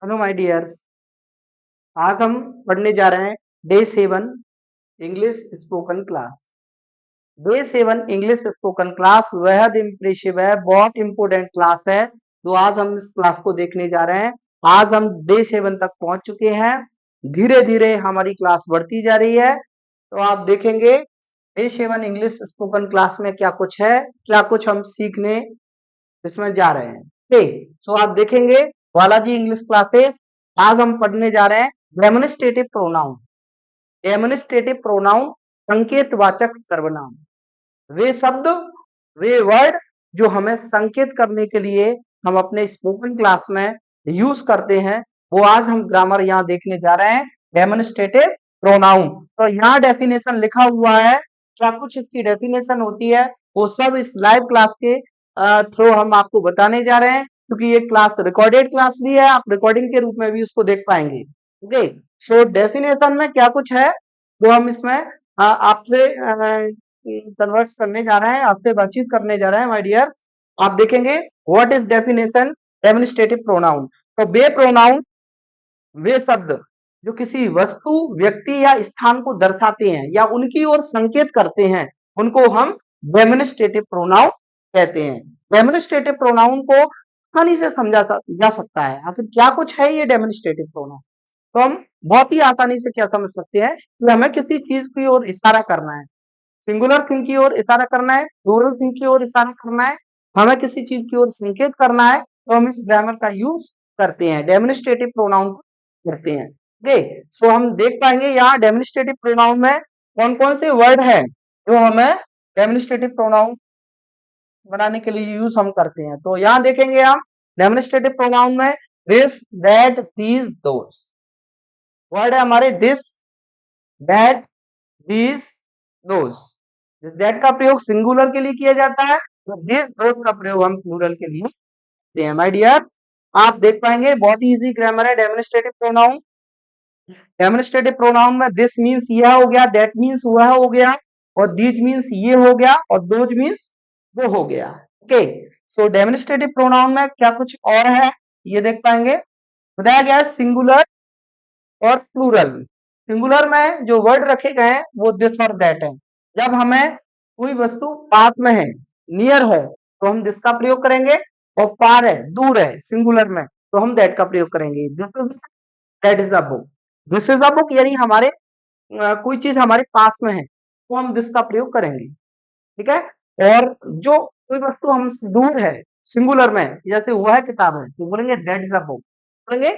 Hello my dears. आज हम पढ़ने जा रहे हैं day 7 English spoken class. Day 7 English spoken class बेहद इम्प्रेसिव है, बहुत इंपोर्टेंट क्लास है। तो आज हम इस क्लास को देखने जा रहे हैं। आज हम डे 7 तक पहुंच चुके हैं। धीरे धीरे हमारी क्लास बढ़ती जा रही है। तो आप देखेंगे डे 7 इंग्लिश स्पोकन क्लास में क्या कुछ है, क्या कुछ हम सीखने इसमें जा रहे हैं। ठीक, सो आप देखेंगे बालाजी इंग्लिश क्लासेस। आज हम पढ़ने जा रहे हैं डेमोन्स्ट्रेटिव प्रोनाउन। डेमोन्स्ट्रेटिव प्रोनाउन संकेतवाचक सर्वनाम, वे शब्द, वे वर्ड जो हमें संकेत करने के लिए हम अपने स्पोकन क्लास में यूज करते हैं, वो आज हम ग्रामर यहाँ देखने जा रहे हैं। डेमोन्स्ट्रेटिव प्रोनाउन, तो यहाँ डेफिनेशन लिखा हुआ है, क्या कुछ इसकी डेफिनेशन होती है वो सब इस लाइव क्लास के थ्रू हम आपको बताने जा रहे हैं। क्योंकि ये क्लास रिकॉर्डेड क्लास भी है, आप रिकॉर्डिंग के रूप में भी उसको देख पाएंगे। ओके, सो डेफिनेशन में क्या कुछ है वो हम इसमें आपसे कन्वर्स करने जा रहे हैं, आपसे बातचीत करने जा रहे हैं माय डियर्स। आप देखेंगे what is definition demonstrative pronoun. तो वे प्रोनाउन, वे शब्द जो किसी वस्तु, व्यक्ति या स्थान को दर्शाते हैं या उनकी ओर संकेत करते हैं, उनको हम डेमोन्स्ट्रेटिव प्रोनाउन कहते हैं। डेमोन्स्ट्रेटिव प्रोनाउन को आसानी से समझा जा सकता है। आखिर क्या कुछ है ये डेमोन्स्ट्रेटिव प्रोनाउन, तो हम बहुत ही आसानी से क्या समझ सकते हैं कि हमें किसी चीज की ओर इशारा करना है, सिंगुलर थिंग की ओर इशारा करना है, प्लूरल थिंग की ओर इशारा करना है, हमें किसी चीज की ओर संकेत करना है, तो हम इस ग्रामर का यूज करते हैं, डेमोन्स्ट्रेटिव प्रोनाउन को करते हैं। ओके, सो हम देख पाएंगे यहाँ डेमोन्स्ट्रेटिव प्रोनाउन में कौन कौन से वर्ड है जो हमें डेमोन्स्ट्रेटिव प्रोनाउन बनाने के लिए यूज हम करते हैं। तो यहाँ देखेंगे हम डेमोन्स्ट्रेटिव प्रोनाउन में this, that, these, those word है हमारे। This, that, these, those. That का प्रयोग सिंगुलर के लिए किया जाता है, तो दिस, दोस का प्रयोग हम प्लूरल के लिए करते हैं माय डियर्स। आप देख पाएंगे बहुत ही इजी ग्रामर है डेमोन्स्ट्रेटिव प्रोनाउन। डेमोन्स्ट्रेटिव प्रोनाउन में दिस मीन्स यह हो गया, दैट मीन्स वह हो गया, और दीज मीन्स ये हो गया, और दोज मीन्स वो हो गया। ओके, सो डेमोन्स्ट्रेटिव प्रोनाउन में क्या कुछ और है ये देख पाएंगे। बताया गया है सिंगुलर और प्लूरल। सिंगुलर में जो वर्ड रखे गए हैं वो दिस और दैट है। जब हमें कोई वस्तु पास में है, नियर है, तो हम दिस का प्रयोग करेंगे, और फार है, दूर है, सिंगुलर में, तो हम दैट का प्रयोग करेंगे। This is, that is a book. This is a book यानी हमारे कोई चीज हमारे पास में है तो हम दिस का प्रयोग करेंगे। ठीक है, और जो कोई वस्तु हमसे दूर है, सिंगुलर में, जैसे वह किताब है, तो बोलेंगे दैट इज अ बुक। बोलेंगे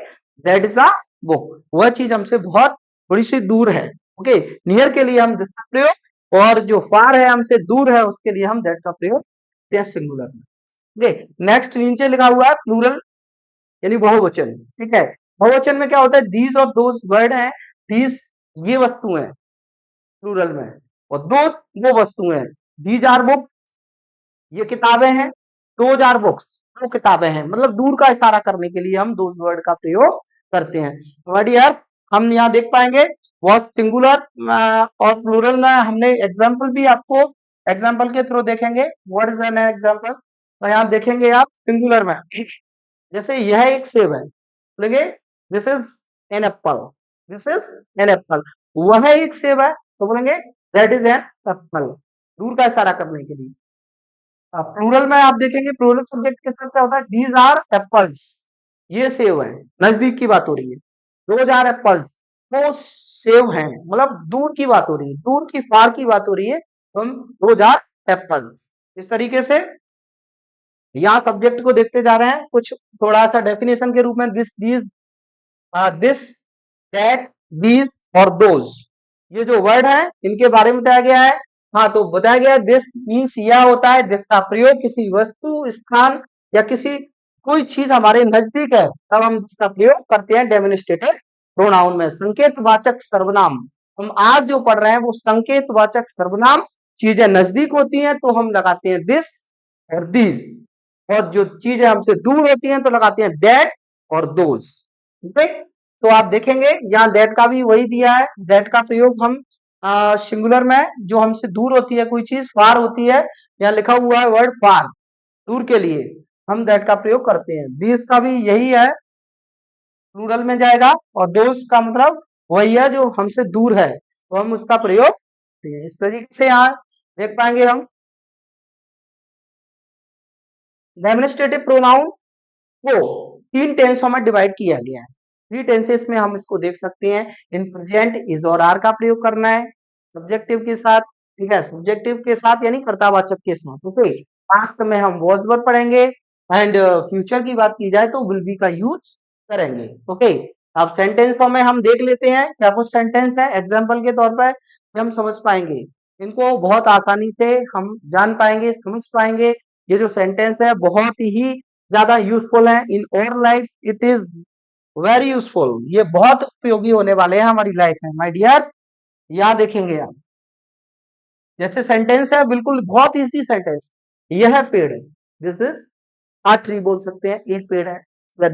दैट इज अ बुक, वह चीज हमसे बहुत थोड़ी सी दूर है। ओके, नियर के लिए हम दिस का प्रयोग, और जो फार है, हमसे दूर है, उसके लिए हम दैट का प्रयोग करते हैं सिंगुलर में। ओके, नेक्स्ट नीचे लिखा हुआ है प्लूरल यानी बहुवचन। ठीक है, बहुवचन में क्या होता है, दीज और दोस वर्ड है। दीज ये वस्तु है प्लूरल में, और दोस्त वो वस्तु है। दीज आर बुक ये किताबें हैं, दोज आर बुक्स वो किताबें हैं। मतलब दूर का इशारा करने के लिए हम दोज वर्ड का प्रयोग करते हैं। वर्ड यार हम यहाँ देख पाएंगे बहुत सिंगुलर और प्लूरल में हमने एग्जाम्पल भी आपको एग्जाम्पल के थ्रू देखेंगे। व्हाट इज एन एग्जाम्पल, तो यहाँ देखेंगे आप सिंगुलर में, जैसे यह एक सेब है, बोलेंगे this is an apple. This is an apple, वह एक सेब है, तो बोलेंगे दैट इज एन एप्पल, दूर का इशारा करने के लिए। प्लूरल में आप देखेंगे प्लूरल सब्जेक्ट के साथ क्या होता है, दीज आर एप्पल्स ये सेब है, नजदीक की बात हो रही है। दोज आर एप्पल्स वो सेब है, मतलब दूर की बात हो रही है, दूर की फार की बात हो रही है, तो हम दोज आर एप्पल्स इस तरीके से यहाँ सब्जेक्ट को देखते जा रहे हैं। कुछ थोड़ा सा डेफिनेशन के रूप में this, these, this, that, these और दोज, ये जो वर्ड है इनके बारे में बताया गया है। हाँ, तो बताया गया है दिस मीन्स यह होता है, दिस का प्रयोग किसी वस्तु, स्थान या किसी कोई चीज हमारे नजदीक है, तब हम इसका प्रयोग करते हैं डेमोन्स्ट्रेटिव प्रोनाउन में। संकेतवाचक सर्वनाम, हम आज जो पढ़ रहे हैं वो संकेतवाचक सर्वनाम, चीजें नजदीक होती हैं तो हम लगाते हैं दिस और दीज, और जो चीजें हमसे दूर होती हैं तो लगाते हैं दैट और दोज। ठीक है, तो आप देखेंगे यहाँ दैट का भी वही दिया है। दैट का प्रयोग हम सिंगुलर में जो हमसे दूर होती है कोई चीज, फार होती है, यहाँ लिखा हुआ है वर्ड फार, दूर के लिए हम दैट का प्रयोग करते हैं। दिस का भी यही है, प्लूरल में जाएगा, और दोस्त का मतलब वही है जो हमसे दूर है, तो हम उसका प्रयोग करते हैं। इस तरीके से यहाँ देख पाएंगे हम डेमोन्स्ट्रेटिव प्रोनाउन को 3 टेंसों में डिवाइड किया गया है। 3 टेंसेस में हम इसको देख सकते हैं। इन प्रेजेंट इज और आर का प्रयोग करना है सब्जेक्टिव के साथ, ठीक है, सब्जेक्टिव के साथ यानी कर्तावाचक के साथ। ओके, पास्ट में हम वॉज वर्ब पढ़ेंगे, एंड फ्यूचर की बात की जाए तो विल बी का यूज करेंगे। ओके, अब सेंटेंसों में हम देख लेते हैं क्या कुछ सेंटेंस है, एग्जाम्पल के तौर पर हम समझ पाएंगे, इनको बहुत आसानी से हम जान पाएंगे, समझ पाएंगे। ये जो सेंटेंस है बहुत ही ज्यादा यूजफुल है in our life, it is very useful, ये बहुत उपयोगी होने वाले हैं हमारी लाइफ में माय डियर। यहाँ देखेंगे आप, जैसे सेंटेंस है बिल्कुल बहुत इजी सेंटेंस, यह पेड़ है, दिस इज अ ट्री बोल सकते हैं, एक पेड़ है,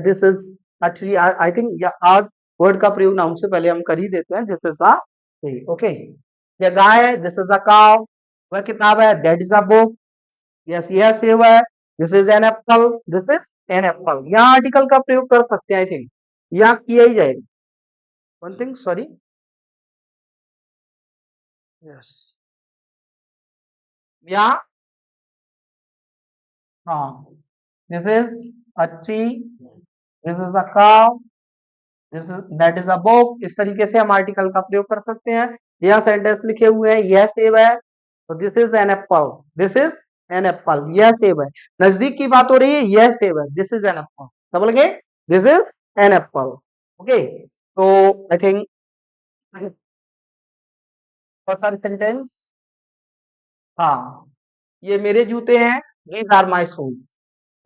this is a tree. I think आज वर्ड का प्रयोग नाउन से पहले हम कर ही देते हैं, this is a tree. Okay, यह गाय है, दिस इज अ काव, वह किताब है, that is a book, yes यह सेब है, this is an apple, this is an apple. यहाँ आर्टिकल का प्रयोग कर सकते हैं, आई थिंक यहाँ किया ही जाएगा। वन थिंग, सॉरी, यस, यहाँ, हाँ, this is a tree, this is a cow, this is that is a book. इस तरीके से हम आर्टिकल का प्रयोग कर सकते हैं। यह सेंटेंस लिखे हुए हैं, यह सेब है, तो this is an apple, this is an apple, यह सेब है। नजदीक की बात हो रही है, यह सेब है, दिस इज एन एप्पल, सब लगे, this is an apple. Okay, तो आई थिंक बहुत सारे सेंटेंस, हाँ, ये मेरे जूते हैं, दीज आर माई शूज।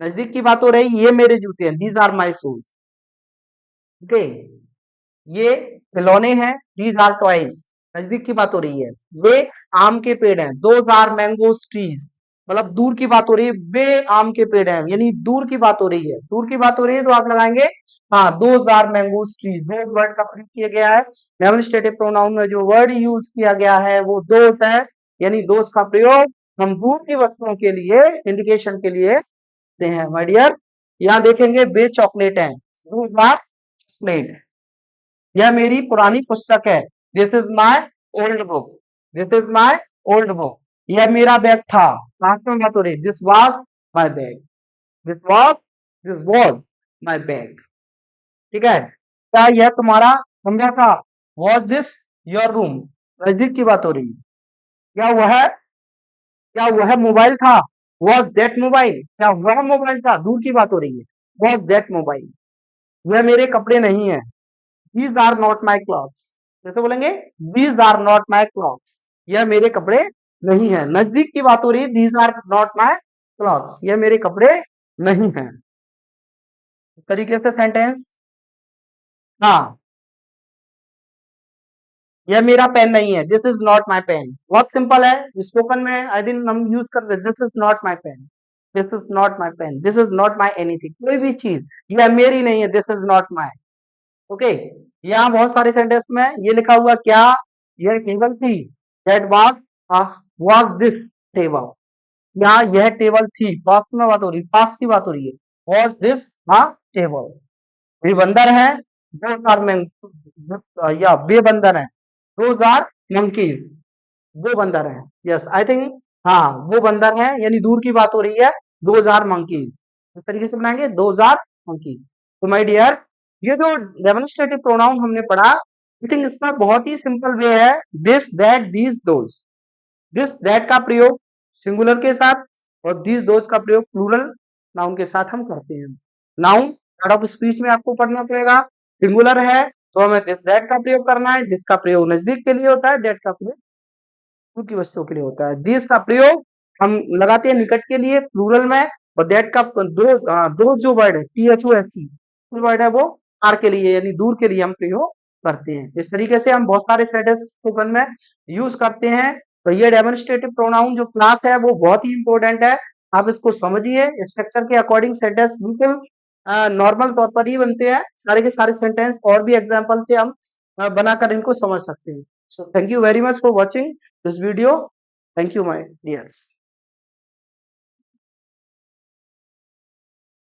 नजदीक की बात हो रही, ये मेरे जूते हैं, these are my shoes. Okay, ये खिलौने हैं, दीज आर टॉयज, नजदीक की बात हो रही है। वे आम के पेड़ हैं, दोज आर मैंगो ट्रीज, मतलब दूर की बात हो रही है, वे आम के पेड़ हैं, यानी दूर की बात हो रही है, दूर की बात हो रही है तो आप लगाएंगे, हाँ, those are mango trees. Those word का प्रयोग किया गया है, डेमोन्स्ट्रेटिव प्रोनाउन में जो वर्ड यूज किया गया है वो दोज है, यानी दोज का प्रयोग हम दूर की वस्तुओं के लिए, इंडिकेशन के लिए करते हैं माय डियर। यहाँ देखेंगे वे चॉकलेट हैं, दोज आर चॉकलेट। यह मेरी पुरानी पुस्तक है, this is my old book, this is my old book. यह मेरा बैग था, पास्ट में बात हो रही, this was my bag, this was my bag. ठीक है, क्या यह तुम्हारा कमरा था, वॉज दिस योर रूम, नजदीक की बात हो रही है। क्या वह मोबाइल था, वॉज दैट मोबाइल, क्या वह मोबाइल था, दूर की बात हो रही है, वॉज दैट मोबाइल। यह मेरे कपड़े नहीं है, these are not my clothes, जैसे बोलेंगे, these are not my clothes, यह मेरे कपड़े नहीं है, नजदीक की बात हो रही है, these are not my clothes, यह मेरे कपड़े नहीं है। इस तरीके से सेंटेंस, हाँ, यह मेरा पेन नहीं है, this is not my pen, बहुत सिंपल है, स्पोकन में आई थिंक हम यूज करते हैं, this is not my pen, this is not my pen, this is not my anything, कोई भी चीज यह मेरी नहीं है, this is not my. Okay, यहाँ बहुत सारे सेंटेंस में ये लिखा हुआ, क्या यह टेबल थी, दैट वाज दिस टेबल, यहाँ यह टेबल थी, पास्ट में बात हो रही, पास्ट की बात हो रही है, वाज दिस अ टेबल। ये बंदर है, दोज आर या बे बंदर है, दोज आर मंकीज, वो बंदर है, यस आई थिंक, हाँ, वो बंदर है, यानी दूर की बात हो रही है, दोज आर मंकीज। इस तरीके से बनाएंगे, दोज आर मंकीज। तो माय डियर, ये जो डेमोन्स्ट्रेटिव प्रोनाउन हमने पढ़ा, आई थिंक इसका बहुत ही सिंपल वे है, this that these those. This that का प्रयोग सिंगुलर के साथ, और दीज दोज का प्रयोग प्लूरल नाउन के साथ हम करते हैं। नाउन पार्ट ऑफ स्पीच में आपको पढ़ना पड़ेगा, सिंगुलर है तो हमें दिस दैट का प्रयोग करना है, दिस का प्रयोग नजदीक के लिए होता है, दैट का प्रयोग दूर की वस्तुओं के लिए होता है। दिस का प्रयोग हम लगाते हैं निकट के लिए प्लूरल में, और दैट का दो जो वर्ड है, THOSE वर्ड है, वो आर के लिए यानी दूर के लिए हम प्रयोग करते हैं। इस तरीके से हम बहुत सारे सेंटेंस स्पोकन में यूज करते हैं। तो ये डेमोन्स्ट्रेटिव प्रोनाउन जो क्लास है वो बहुत ही इंपॉर्टेंट है, आप इसको समझिए, स्ट्रक्चर के अकॉर्डिंग सेंटेंस बिल्कुल नॉर्मल तौर पर ही बनते हैं, सारे के सारे सेंटेंस और भी एग्जाम्पल से हम बनाकर इनको समझ सकते हैं। So thank you very much for watching this video. Thank you, my dears.